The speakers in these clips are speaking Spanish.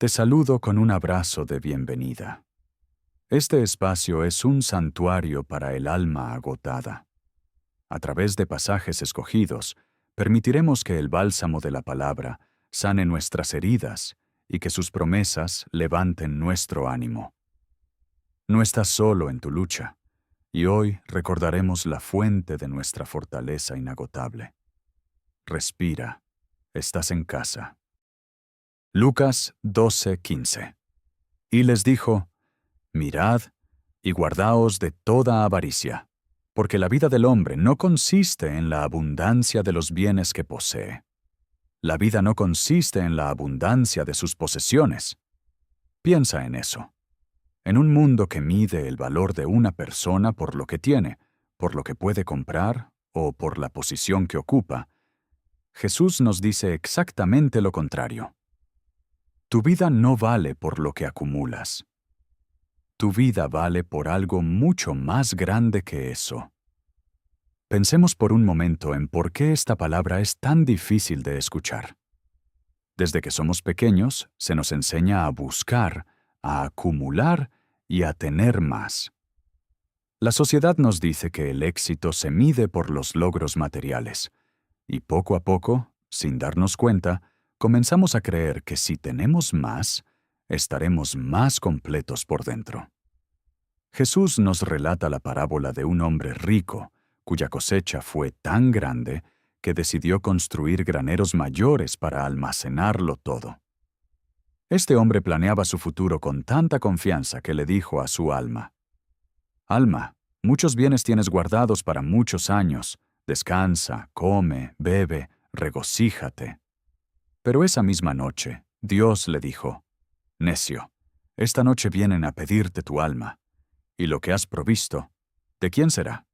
Te saludo con un abrazo de bienvenida. Este espacio es un santuario para el alma agotada. A través de pasajes escogidos, permitiremos que el bálsamo de la palabra sane nuestras heridas y que sus promesas levanten nuestro ánimo. No estás solo en tu lucha, y hoy recordaremos la fuente de nuestra fortaleza inagotable. Respira, estás en casa. Lucas 12:15. Y les dijo: Mirad y guardaos de toda avaricia, porque la vida del hombre no consiste en la abundancia de los bienes que posee. La vida no consiste en la abundancia de sus posesiones. Piensa en eso. En un mundo que mide el valor de una persona por lo que tiene, por lo que puede comprar o por la posición que ocupa, Jesús nos dice exactamente lo contrario. Tu vida no vale por lo que acumulas. Tu vida vale por algo mucho más grande que eso. Pensemos por un momento en por qué esta palabra es tan difícil de escuchar. Desde que somos pequeños, se nos enseña a buscar, a acumular y a tener más. La sociedad nos dice que el éxito se mide por los logros materiales, y poco a poco, sin darnos cuenta, comenzamos a creer que si tenemos más, estaremos más completos por dentro. Jesús nos relata la parábola de un hombre rico, cuya cosecha fue tan grande que decidió construir graneros mayores para almacenarlo todo. Este hombre planeaba su futuro con tanta confianza que le dijo a su alma: «Alma, muchos bienes tienes guardados para muchos años. Descansa, come, bebe, regocíjate». Pero esa misma noche, Dios le dijo: «Necio, esta noche vienen a pedirte tu alma, y lo que has provisto, ¿de quién será?».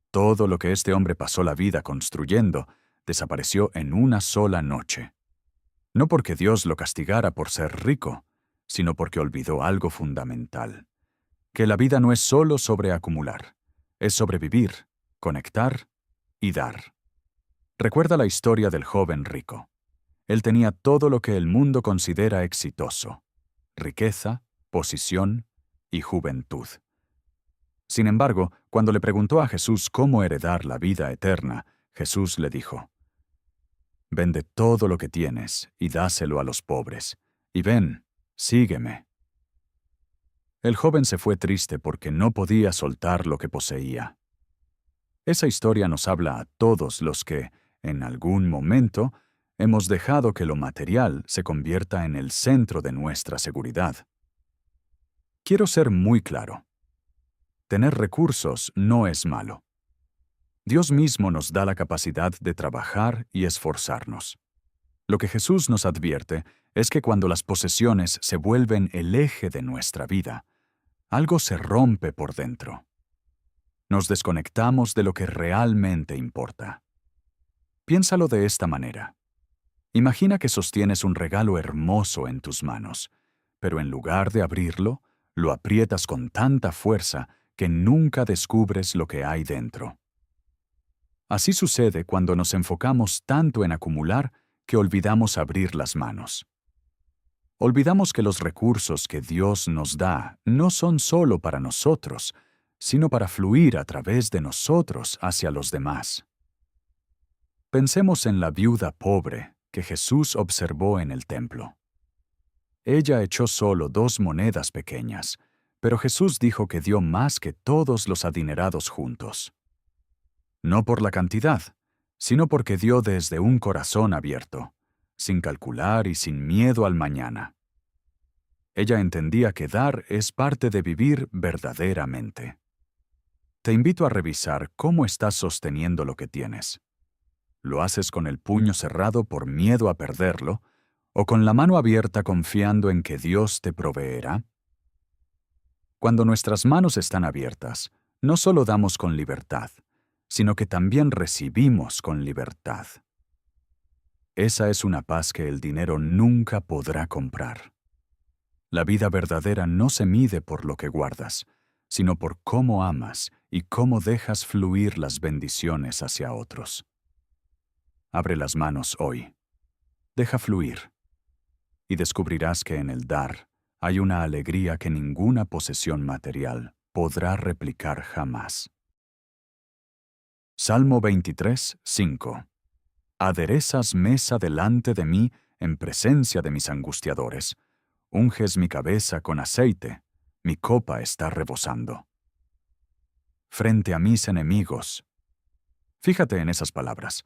Todo lo que este hombre pasó la vida construyendo desapareció en una sola noche. No porque Dios lo castigara por ser rico, sino porque olvidó algo fundamental: que la vida no es solo sobre acumular, es sobre vivir, conectar y dar. Recuerda la historia del joven rico. Él tenía todo lo que el mundo considera exitoso: riqueza, posición y juventud. Sin embargo, cuando le preguntó a Jesús cómo heredar la vida eterna, Jesús le dijo: «Vende todo lo que tienes y dáselo a los pobres, y ven, sígueme». El joven se fue triste porque no podía soltar lo que poseía. Esa historia nos habla a todos los que, en algún momento, hemos dejado que lo material se convierta en el centro de nuestra seguridad. Quiero ser muy claro. Tener recursos no es malo. Dios mismo nos da la capacidad de trabajar y esforzarnos. Lo que Jesús nos advierte es que cuando las posesiones se vuelven el eje de nuestra vida, algo se rompe por dentro. Nos desconectamos de lo que realmente importa. Piénsalo de esta manera. Imagina que sostienes un regalo hermoso en tus manos, pero en lugar de abrirlo, lo aprietas con tanta fuerza que nunca descubres lo que hay dentro. Así sucede cuando nos enfocamos tanto en acumular que olvidamos abrir las manos. Olvidamos que los recursos que Dios nos da no son solo para nosotros, sino para fluir a través de nosotros hacia los demás. Pensemos en la viuda pobre que Jesús observó en el templo. Ella echó solo 2 monedas pequeñas, pero Jesús dijo que dio más que todos los adinerados juntos. No por la cantidad, sino porque dio desde un corazón abierto, sin calcular y sin miedo al mañana. Ella entendía que dar es parte de vivir verdaderamente. Te invito a revisar cómo estás sosteniendo lo que tienes. ¿Lo haces con el puño cerrado por miedo a perderlo, o con la mano abierta confiando en que Dios te proveerá? Cuando nuestras manos están abiertas, no solo damos con libertad, sino que también recibimos con libertad. Esa es una paz que el dinero nunca podrá comprar. La vida verdadera no se mide por lo que guardas, sino por cómo amas y cómo dejas fluir las bendiciones hacia otros. Abre las manos hoy. Deja fluir. y descubrirás que en el dar hay una alegría que ninguna posesión material podrá replicar jamás. Salmo 23, 5. Aderezas mesa delante de mí en presencia de mis angustiadores. Unges mi cabeza con aceite, mi copa está rebosando. Frente a mis enemigos. Fíjate en esas palabras.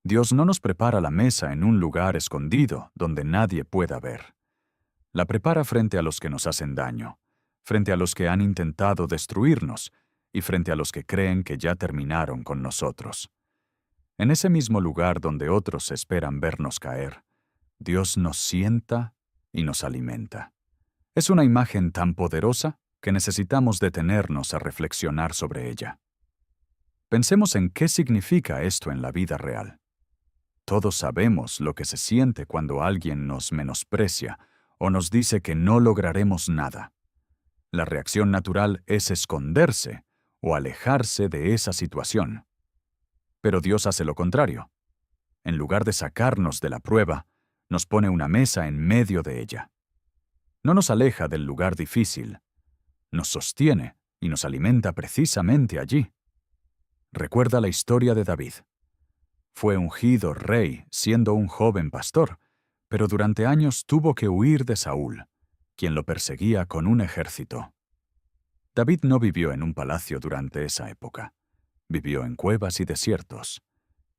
Dios no nos prepara la mesa en un lugar escondido donde nadie pueda ver. La prepara frente a los que nos hacen daño, frente a los que han intentado destruirnos y frente a los que creen que ya terminaron con nosotros. En ese mismo lugar donde otros esperan vernos caer, Dios nos sienta y nos alimenta. Es una imagen tan poderosa que necesitamos detenernos a reflexionar sobre ella. Pensemos en qué significa esto en la vida real. Todos sabemos lo que se siente cuando alguien nos menosprecia o nos dice que no lograremos nada. La reacción natural es esconderse o alejarse de esa situación. Pero Dios hace lo contrario. En lugar de sacarnos de la prueba, nos pone una mesa en medio de ella. No nos aleja del lugar difícil, nos sostiene y nos alimenta precisamente allí. Recuerda la historia de David. Fue ungido rey siendo un joven pastor, pero durante años tuvo que huir de Saúl, quien lo perseguía con un ejército. David no vivió en un palacio durante esa época. Vivió en cuevas y desiertos.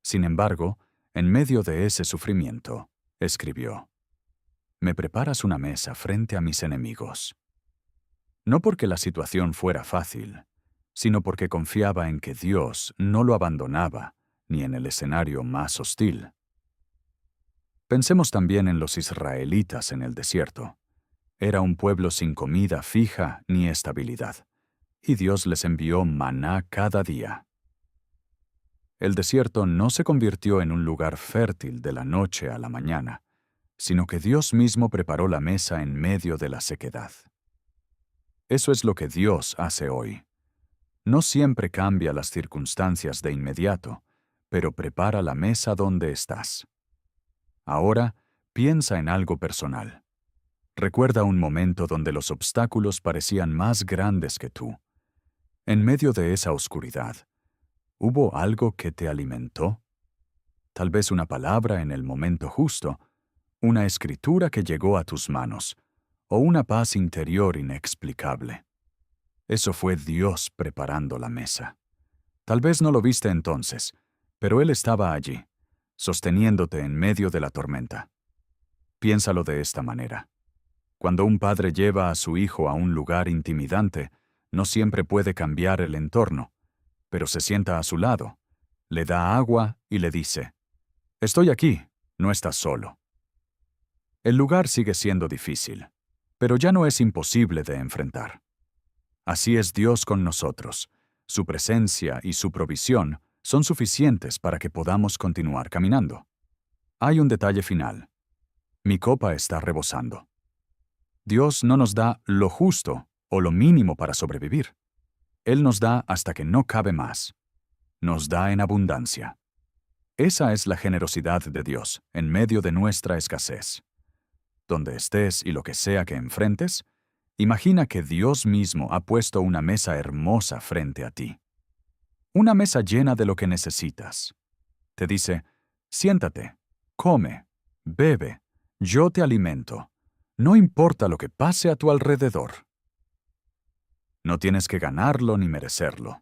Sin embargo, en medio de ese sufrimiento, escribió: «Me preparas una mesa frente a mis enemigos». No porque la situación fuera fácil, sino porque confiaba en que Dios no lo abandonaba ni en el escenario más hostil. Pensemos también en los israelitas en el desierto. Era un pueblo sin comida fija ni estabilidad, y Dios les envió maná cada día. El desierto no se convirtió en un lugar fértil de la noche a la mañana, sino que Dios mismo preparó la mesa en medio de la sequedad. Eso es lo que Dios hace hoy. No siempre cambia las circunstancias de inmediato, pero prepara la mesa donde estás. Ahora, piensa en algo personal. Recuerda un momento donde los obstáculos parecían más grandes que tú. En medio de esa oscuridad, ¿hubo algo que te alimentó? Tal vez una palabra en el momento justo, una escritura que llegó a tus manos, o una paz interior inexplicable. Eso fue Dios preparando la mesa. Tal vez no lo viste entonces, pero Él estaba allí, sosteniéndote en medio de la tormenta. Piénsalo de esta manera. Cuando un padre lleva a su hijo a un lugar intimidante, no siempre puede cambiar el entorno, pero se sienta a su lado, le da agua y le dice: «Estoy aquí, no estás solo». El lugar sigue siendo difícil, pero ya no es imposible de enfrentar. Así es Dios con nosotros. Su presencia y su provisión son suficientes para que podamos continuar caminando. Hay un detalle final. Mi copa está rebosando. Dios no nos da lo justo o lo mínimo para sobrevivir. Él nos da hasta que no cabe más. Nos da en abundancia. Esa es la generosidad de Dios en medio de nuestra escasez. Donde estés y lo que sea que enfrentes, imagina que Dios mismo ha puesto una mesa hermosa frente a ti. Una mesa llena de lo que necesitas. Te dice: «Siéntate, come, bebe, yo te alimento. No importa lo que pase a tu alrededor». No tienes que ganarlo ni merecerlo.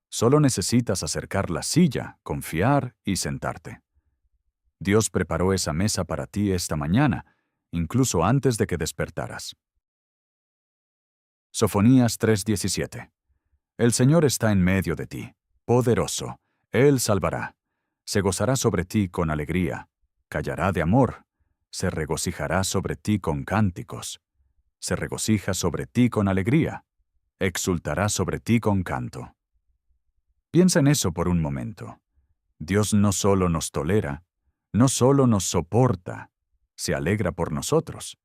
Solo necesitas acercar la silla, confiar y sentarte. Dios preparó esa mesa para ti esta mañana, incluso antes de que despertaras. Sofonías 3:17. El Señor está en medio de ti, poderoso. Él salvará. Se gozará sobre ti con alegría. Callará de amor. Se regocijará sobre ti con cánticos. Se regocija sobre ti con alegría. Exultará sobre ti con canto. Piensa en eso por un momento. Dios no solo nos tolera, no solo nos soporta, se alegra por nosotros,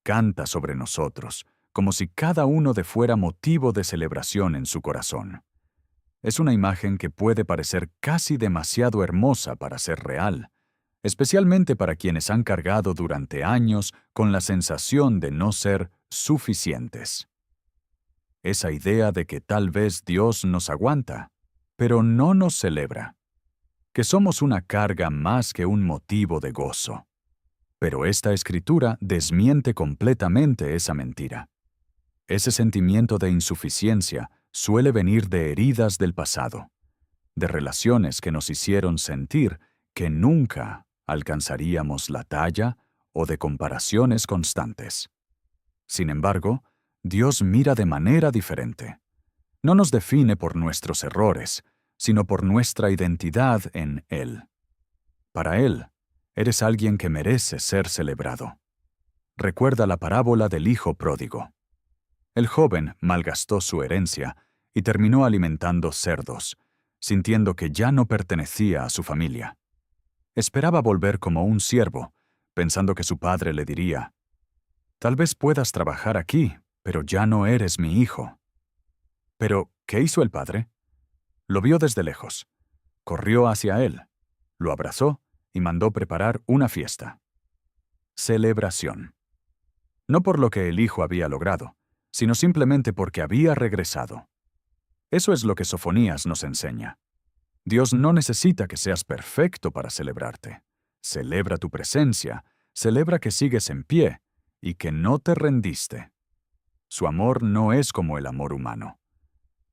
canta sobre nosotros, como si cada uno de fuera motivo de celebración en su corazón. Es una imagen que puede parecer casi demasiado hermosa para ser real. especialmente para quienes han cargado durante años con la sensación de no ser suficientes. Esa idea de que tal vez Dios nos aguanta, pero no nos celebra, que somos una carga más que un motivo de gozo. Pero esta escritura desmiente completamente esa mentira. Ese sentimiento de insuficiencia suele venir de heridas del pasado, de relaciones que nos hicieron sentir que nunca alcanzaríamos la talla o de comparaciones constantes. Sin embargo, Dios mira de manera diferente. No nos define por nuestros errores, sino por nuestra identidad en Él. Para Él, eres alguien que merece ser celebrado. Recuerda la parábola del hijo pródigo. El joven malgastó su herencia y terminó alimentando cerdos, sintiendo que ya no pertenecía a su familia. Esperaba volver como un siervo, pensando que su padre le diría: «Tal vez puedas trabajar aquí, pero ya no eres mi hijo». Pero, ¿qué hizo el padre? Lo vio desde lejos. Corrió hacia él, lo abrazó y mandó preparar una fiesta. Celebración. No por lo que el hijo había logrado, sino simplemente porque había regresado. Eso es lo que Sofonías nos enseña. Dios no necesita que seas perfecto para celebrarte. Celebra tu presencia, celebra que sigues en pie y que no te rendiste. Su amor no es como el amor humano.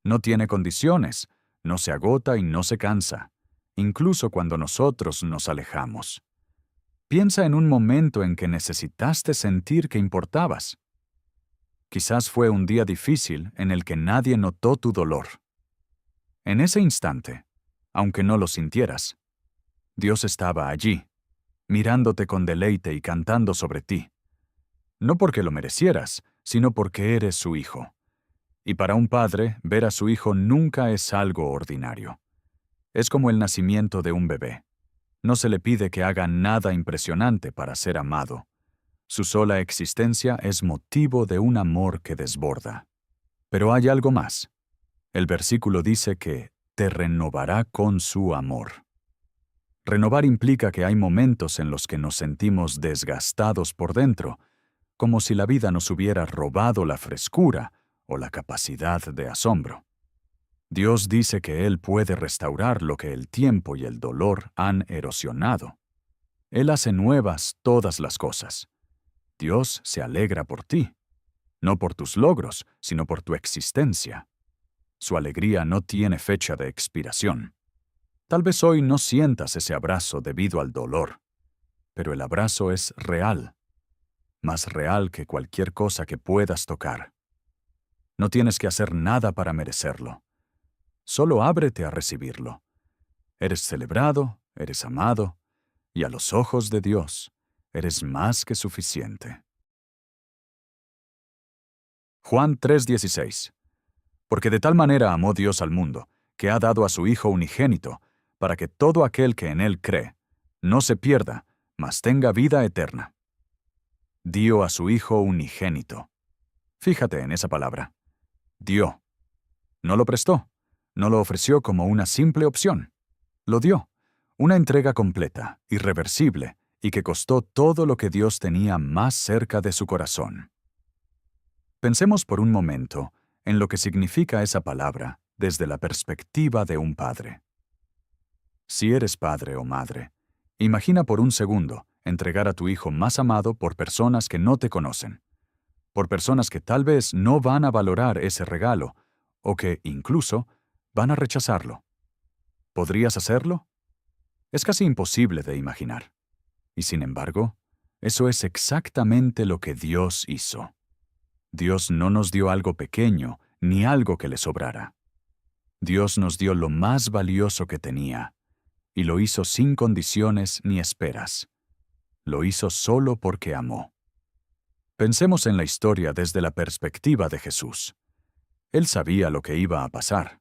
No tiene condiciones, no se agota y no se cansa, incluso cuando nosotros nos alejamos. Piensa en un momento en que necesitaste sentir que importabas. Quizás fue un día difícil en el que nadie notó tu dolor. En ese instante, aunque no lo sintieras, Dios estaba allí, mirándote con deleite y cantando sobre ti. No porque lo merecieras, sino porque eres su hijo. Y para un padre, ver a su hijo nunca es algo ordinario. Es como el nacimiento de un bebé. No se le pide que haga nada impresionante para ser amado. Su sola existencia es motivo de un amor que desborda. Pero hay algo más. El versículo dice que te renovará con su amor. Renovar implica que hay momentos en los que nos sentimos desgastados por dentro, como si la vida nos hubiera robado la frescura o la capacidad de asombro. Dios dice que Él puede restaurar lo que el tiempo y el dolor han erosionado. Él hace nuevas todas las cosas. Dios se alegra por ti, no por tus logros, sino por tu existencia. Su alegría no tiene fecha de expiración. Tal vez hoy no sientas ese abrazo debido al dolor, pero el abrazo es real, más real que cualquier cosa que puedas tocar. No tienes que hacer nada para merecerlo. Solo ábrete a recibirlo. Eres celebrado, eres amado, y a los ojos de Dios, eres más que suficiente. Juan 3:16. Porque de tal manera amó Dios al mundo, que ha dado a su Hijo unigénito, para que todo aquel que en Él cree, no se pierda, mas tenga vida eterna. Dio a su Hijo unigénito. Fíjate en esa palabra. Dio. No lo prestó, no lo ofreció como una simple opción. Lo dio. Una entrega completa, irreversible, y que costó todo lo que Dios tenía más cerca de su corazón. Pensemos por un momento en lo que significa esa palabra desde la perspectiva de un padre. Si eres padre o madre, imagina por un segundo entregar a tu hijo más amado por personas que no te conocen, por personas que tal vez no van a valorar ese regalo o que, incluso, van a rechazarlo. ¿Podrías hacerlo? Es casi imposible de imaginar. Y sin embargo, eso es exactamente lo que Dios hizo. Dios no nos dio algo pequeño ni algo que le sobrara. Dios nos dio lo más valioso que tenía, y lo hizo sin condiciones ni esperas. Lo hizo solo porque amó. Pensemos en la historia desde la perspectiva de Jesús. Él sabía lo que iba a pasar.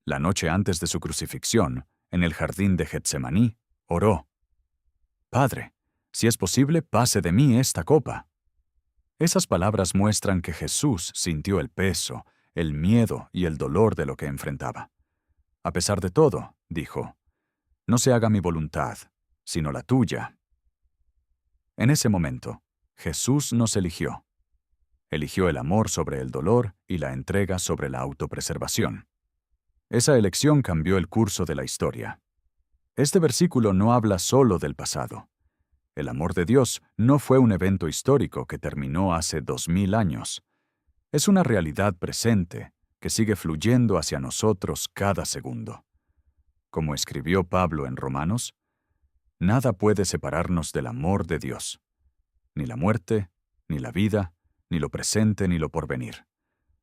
La noche antes de su crucifixión, en el jardín de Getsemaní, oró: «Padre, si es posible, pase de mí esta copa». Esas palabras muestran que Jesús sintió el peso, el miedo y el dolor de lo que enfrentaba. A pesar de todo, dijo: «No se haga mi voluntad, sino la tuya. En ese momento, Jesús nos eligió. Eligió el amor sobre el dolor y la entrega sobre la autopreservación. Esa elección cambió el curso de la historia. Este versículo no habla solo del pasado. El amor de Dios no fue un evento histórico que terminó hace 2000 años. Es una realidad presente que sigue fluyendo hacia nosotros cada segundo. Como escribió Pablo en Romanos, nada puede separarnos del amor de Dios. Ni la muerte, ni la vida, ni lo presente, ni lo porvenir.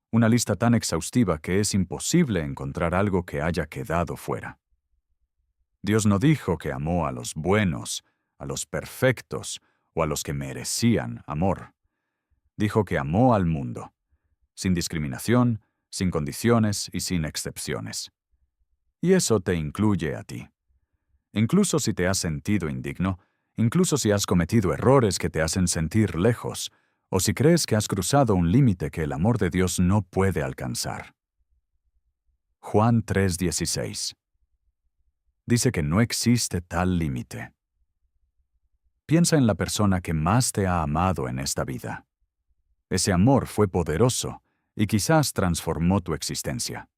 Una lista tan exhaustiva que es imposible encontrar algo que haya quedado fuera. Dios no dijo que amó a los buenos, a los perfectos o a los que merecían amor. Dijo que amó al mundo, sin discriminación, sin condiciones y sin excepciones. Y eso te incluye a ti. Incluso si te has sentido indigno, incluso si has cometido errores que te hacen sentir lejos, o si crees que has cruzado un límite que el amor de Dios no puede alcanzar. Juan 3:16 dice que no existe tal límite. Piensa en la persona que más te ha amado en esta vida. Ese amor fue poderoso y quizás transformó tu existencia.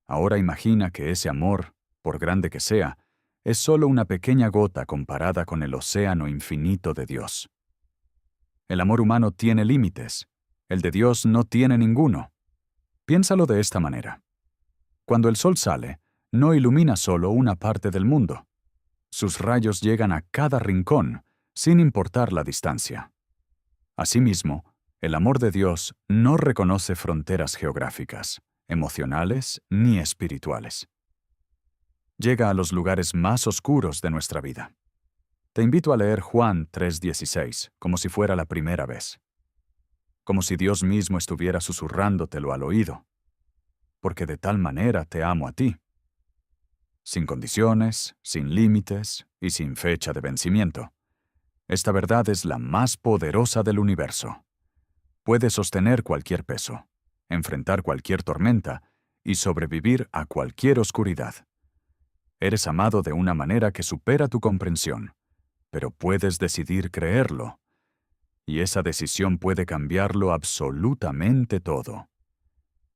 Ahora imagina que ese amor, por grande que sea, es solo una pequeña gota comparada con el océano infinito de Dios. El amor humano tiene límites, el de Dios no tiene ninguno. Piénsalo de esta manera. Cuando el sol sale, no ilumina solo una parte del mundo. Sus rayos llegan a cada rincón, sin importar la distancia. Asimismo, el amor de Dios no reconoce fronteras geográficas, emocionales ni espirituales. Llega a los lugares más oscuros de nuestra vida. Te invito a leer Juan 3:16 como si fuera la primera vez. Como si Dios mismo estuviera susurrándotelo al oído. Porque de tal manera te amo a ti. Sin condiciones, sin límites y sin fecha de vencimiento. Esta verdad es la más poderosa del universo. Puede sostener cualquier peso, enfrentar cualquier tormenta y sobrevivir a cualquier oscuridad. Eres amado de una manera que supera tu comprensión, pero puedes decidir creerlo. Y esa decisión puede cambiarlo absolutamente todo.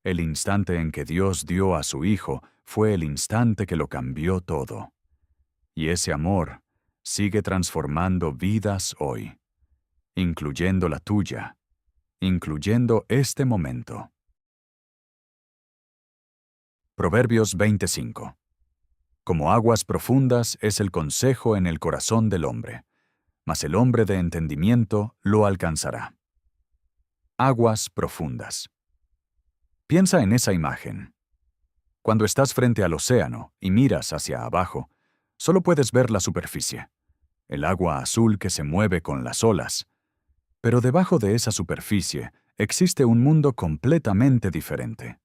El instante en que Dios dio a su Hijo fue el instante que lo cambió todo. Y ese amor sigue transformando vidas hoy, incluyendo la tuya, incluyendo este momento. Proverbios 25. Como aguas profundas es el consejo en el corazón del hombre, mas el hombre de entendimiento lo alcanzará. Aguas profundas. Piensa en esa imagen. Cuando estás frente al océano y miras hacia abajo, solo puedes ver la superficie, el agua azul que se mueve con las olas. Pero debajo de esa superficie existe un mundo completamente diferente.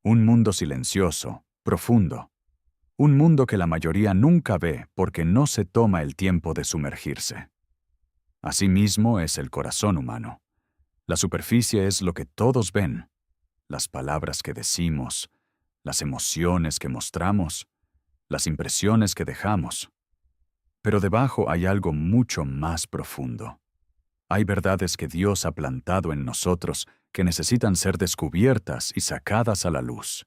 Un mundo silencioso, profundo. Un mundo que la mayoría nunca ve porque no se toma el tiempo de sumergirse. Asimismo es el corazón humano. La superficie es lo que todos ven, las palabras que decimos, las emociones que mostramos, las impresiones que dejamos. Pero debajo hay algo mucho más profundo. Hay verdades que Dios ha plantado en nosotros que necesitan ser descubiertas y sacadas a la luz.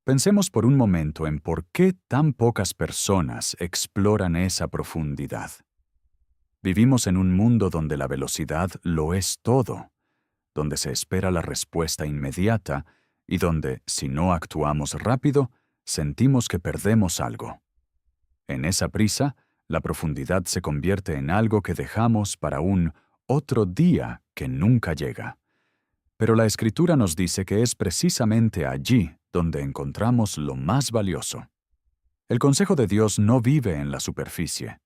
Pensemos por un momento en por qué tan pocas personas exploran esa profundidad. Vivimos en un mundo donde la velocidad lo es todo, donde se espera la respuesta inmediata y donde, si no actuamos rápido, sentimos que perdemos algo. En esa prisa, la profundidad se convierte en algo que dejamos para un otro día que nunca llega. Pero la Escritura nos dice que es precisamente allí donde encontramos lo más valioso. El consejo de Dios no vive en la superficie,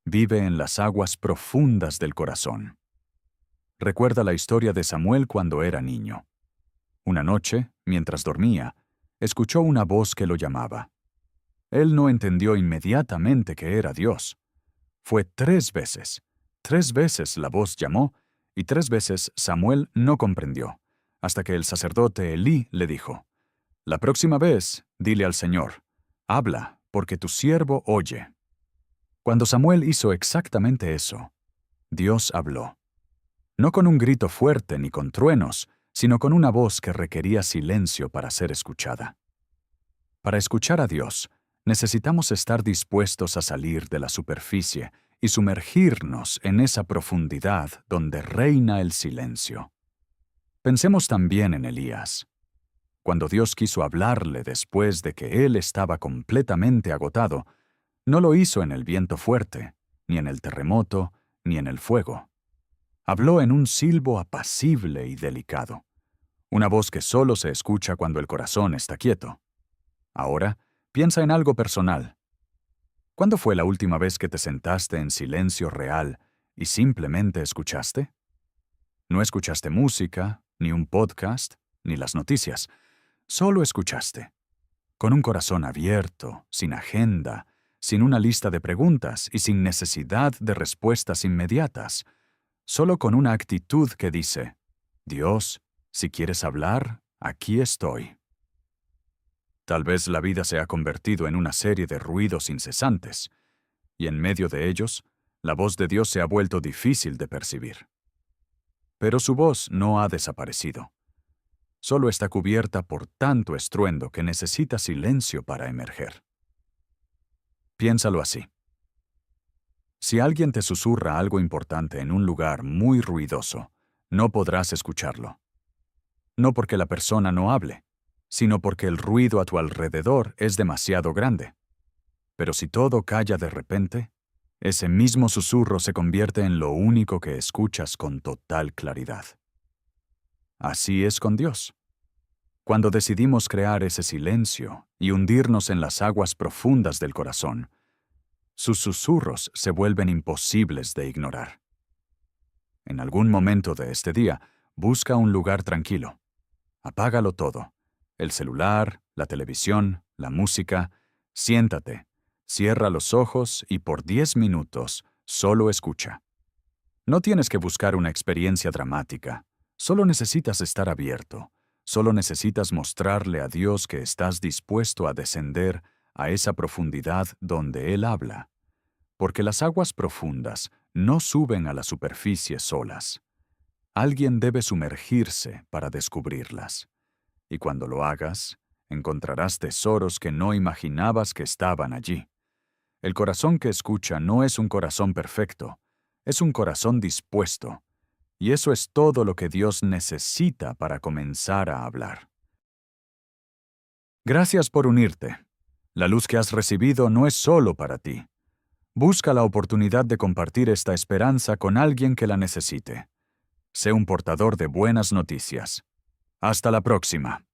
vive en las aguas profundas del corazón. Recuerda la historia de Samuel cuando era niño. Una noche, mientras dormía, escuchó una voz que lo llamaba. Él no entendió inmediatamente que era Dios. Fue 3 veces. 3 veces la voz llamó, y 3 veces Samuel no comprendió, hasta que el sacerdote Elí le dijo: «La próxima vez, dile al Señor, habla, porque tu siervo oye». Cuando Samuel hizo exactamente eso, Dios habló. No con un grito fuerte ni con truenos, sino con una voz que requería silencio para ser escuchada. Para escuchar a Dios, necesitamos estar dispuestos a salir de la superficie y sumergirnos en esa profundidad donde reina el silencio. Pensemos también en Elías. Cuando Dios quiso hablarle después de que él estaba completamente agotado, no lo hizo en el viento fuerte, ni en el terremoto, ni en el fuego. Habló en un silbo apacible y delicado, una voz que solo se escucha cuando el corazón está quieto. Ahora, piensa en algo personal. ¿Cuándo fue la última vez que te sentaste en silencio real y simplemente escuchaste? No escuchaste música, ni un podcast, ni las noticias. Solo escuchaste. Con un corazón abierto, sin agenda, sin una lista de preguntas y sin necesidad de respuestas inmediatas. Solo con una actitud que dice, Dios, si quieres hablar, aquí estoy. Tal vez la vida se ha convertido en una serie de ruidos incesantes, y en medio de ellos, la voz de Dios se ha vuelto difícil de percibir. Pero su voz no ha desaparecido. Solo está cubierta por tanto estruendo que necesita silencio para emerger. Piénsalo así. Si alguien te susurra algo importante en un lugar muy ruidoso, no podrás escucharlo. No porque la persona no hable, sino porque el ruido a tu alrededor es demasiado grande. Pero si todo calla de repente, ese mismo susurro se convierte en lo único que escuchas con total claridad. Así es con Dios. Cuando decidimos crear ese silencio y hundirnos en las aguas profundas del corazón, sus susurros se vuelven imposibles de ignorar. En algún momento de este día, busca un lugar tranquilo. Apágalo todo. El celular, la televisión, la música. Siéntate, cierra los ojos y por 10 minutos solo escucha. No tienes que buscar una experiencia dramática. Solo necesitas estar abierto. Solo necesitas mostrarle a Dios que estás dispuesto a descender a esa profundidad donde Él habla. Porque las aguas profundas no suben a la superficie solas. Alguien debe sumergirse para descubrirlas. Y cuando lo hagas, encontrarás tesoros que no imaginabas que estaban allí. El corazón que escucha no es un corazón perfecto, es un corazón dispuesto. Y eso es todo lo que Dios necesita para comenzar a hablar. Gracias por unirte. La luz que has recibido no es solo para ti. Busca la oportunidad de compartir esta esperanza con alguien que la necesite. Sé un portador de buenas noticias. Hasta la próxima.